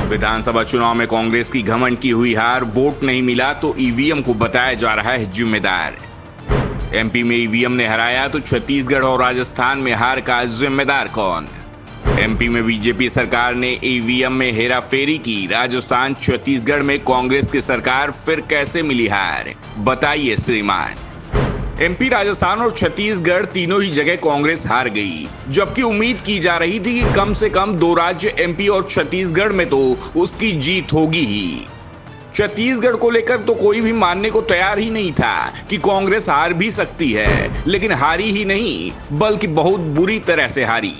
विधानसभा चुनाव में कांग्रेस की घमंड की हुई हार, वोट नहीं मिला तो ईवीएम को बताया जा रहा है जिम्मेदार। एमपी में ईवीएम ने हराया तो छत्तीसगढ़ और राजस्थान में हार का जिम्मेदार कौन? एमपी में बीजेपी सरकार ने ईवीएम में हेराफेरी की, राजस्थान छत्तीसगढ़ में कांग्रेस की सरकार, फिर कैसे मिली हार, बताइए श्रीमान। एमपी, राजस्थान और छत्तीसगढ़ तीनों ही जगह कांग्रेस हार गई, जबकि उम्मीद की जा रही थी कि कम से कम 2 राज्य एमपी और छत्तीसगढ़ में तो उसकी जीत होगी ही। छत्तीसगढ़ को लेकर तो कोई भी मानने को तैयार ही नहीं था कि कांग्रेस हार भी सकती है, लेकिन हारी ही नहीं बल्कि बहुत बुरी तरह से हारी।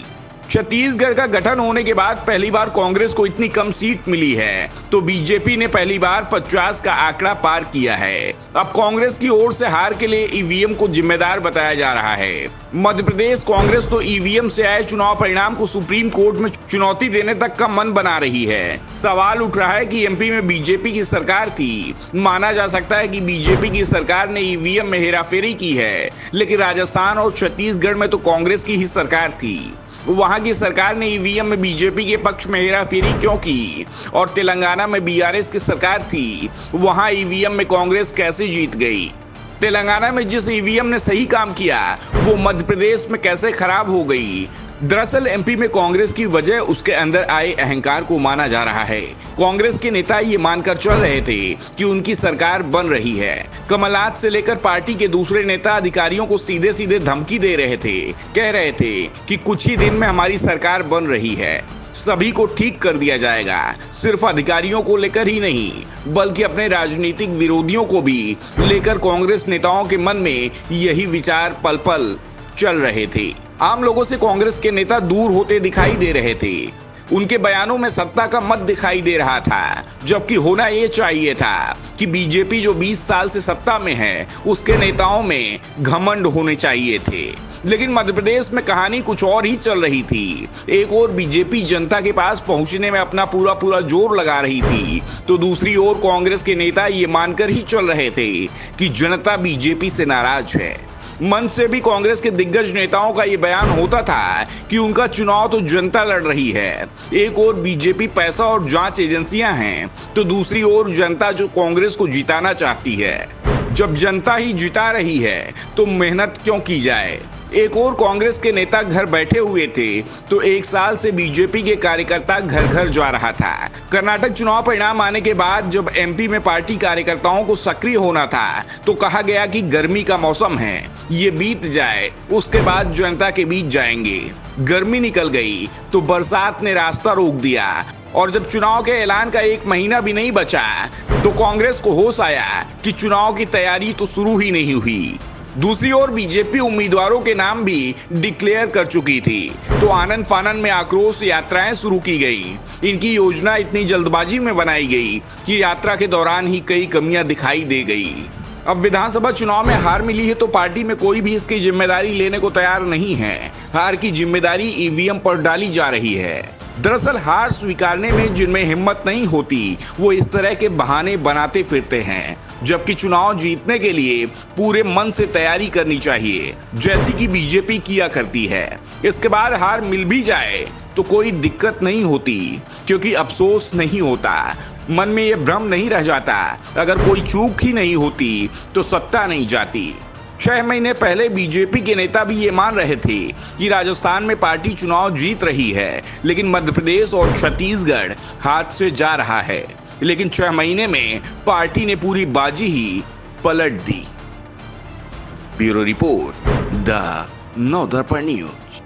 छत्तीसगढ़ का गठन होने के बाद पहली बार कांग्रेस को इतनी कम सीट मिली है, तो बीजेपी ने पहली बार 50 का आंकड़ा पार किया है। अब कांग्रेस की ओर से हार के लिए ईवीएम को जिम्मेदार बताया जा रहा है। मध्य प्रदेश कांग्रेस तो ईवीएम से आए चुनाव परिणाम को सुप्रीम कोर्ट में चुनौती देने तक का मन बना रही है। सवाल उठ रहा है कि एमपी में बीजेपी की सरकार थी, माना जा सकता है कि बीजेपी की सरकार ने ईवीएम में हेराफेरी की है, लेकिन राजस्थान और छत्तीसगढ़ में तो कांग्रेस की ही सरकार थी। वहां की सरकार ने ईवीएम में बीजेपी के पक्ष में हेराफेरी क्यों की? और तेलंगाना में बीआरएस की सरकार थी, वहां ईवीएम में कांग्रेस कैसे जीत गई? तेलंगाना में जिस ईवीएम ने सही काम किया, वो मध्य प्रदेश में कैसे खराब हो गई? दरअसल एमपी में कांग्रेस की वजह उसके अंदर आए अहंकार को माना जा रहा है। कांग्रेस के नेता ये मानकर चल रहे थे कि उनकी सरकार बन रही है। कमलनाथ से लेकर पार्टी के दूसरे नेता अधिकारियों को सीधे सीधे धमकी दे रहे थे, कह रहे थे कि कुछ ही दिन में हमारी सरकार बन रही है, सभी को ठीक कर दिया जाएगा। सिर्फ अधिकारियों को लेकर ही नहीं बल्कि अपने राजनीतिक विरोधियों को भी लेकर कांग्रेस नेताओं के मन में यही विचार पल पल चल रहे थे। आम लोगों से कांग्रेस के नेता दूर होते दिखाई दे रहे थे। उनके बयानों में सत्ता का मत दिखाई दे रहा था, जबकि होना यह चाहिए था कि बीजेपी जो 20 साल से सत्ता में है, उसके नेताओं में घमंड होने चाहिए थे। लेकिन मध्य प्रदेश में कहानी कुछ और ही चल रही थी। एक ओर बीजेपी जनता के पास पहुंचने में अपना पूरा जोर लगा रही थी, तो दूसरी ओर कांग्रेस के नेता ये मानकर ही चल रहे थे कि जनता बीजेपी से नाराज है। मन से भी कांग्रेस के दिग्गज नेताओं का यह बयान होता था कि उनका चुनाव तो जनता लड़ रही है। एक ओर बीजेपी पैसा और जांच एजेंसियां हैं, तो दूसरी ओर जनता जो कांग्रेस को जिताना चाहती है। जब जनता ही जिता रही है तो मेहनत क्यों की जाए? एक और कांग्रेस के नेता घर बैठे हुए थे, तो 1 साल से बीजेपी के कार्यकर्ता घर घर जा रहा था। कर्नाटक चुनाव परिणाम आने के बाद जब एमपी में पार्टी कार्यकर्ताओं को सक्रिय होना था, तो कहा गया कि गर्मी का मौसम है, ये बीत जाए, उसके बाद जनता के बीच जाएंगे। गर्मी निकल गई तो बरसात ने रास्ता रोक दिया, और जब चुनाव के ऐलान का 1 महीना भी नहीं बचा, तो कांग्रेस को होश आया कि चुनाव की तैयारी तो शुरू ही नहीं हुई। दूसरी ओर बीजेपी उम्मीदवारों के नाम भी डिक्लेयर कर चुकी थी, तो आनन फानन में आक्रोश यात्राएं शुरू की गई। इनकी योजना इतनी जल्दबाजी में बनाई गई कि यात्रा के दौरान ही कई कमियां दिखाई दे गई। अब विधानसभा चुनाव में हार मिली है तो पार्टी में कोई भी इसकी जिम्मेदारी लेने को तैयार नहीं है। हार की जिम्मेदारी ईवीएम पर डाली जा रही है। दरअसल हार स्वीकारने में जिनमें हिम्मत नहीं होती, वो इस तरह के बहाने बनाते फिरते हैं, जबकि चुनाव जीतने के लिए पूरे मन से तैयारी करनी चाहिए, जैसी कि बीजेपी किया करती है। इसके बाद हार मिल भी जाए तो कोई दिक्कत नहीं होती, क्योंकि अफसोस नहीं होता, मन में ये भ्रम नहीं रह जाता। अगर कोई चूक ही नहीं होती तो सत्ता नहीं जाती। 6 महीने पहले बीजेपी के नेता भी ये मान रहे थे कि राजस्थान में पार्टी चुनाव जीत रही है, लेकिन मध्य प्रदेश और छत्तीसगढ़ हाथ से जा रहा है। लेकिन 6 महीने में पार्टी ने पूरी बाजी ही पलट दी। Bureau report, the Navdarpan news.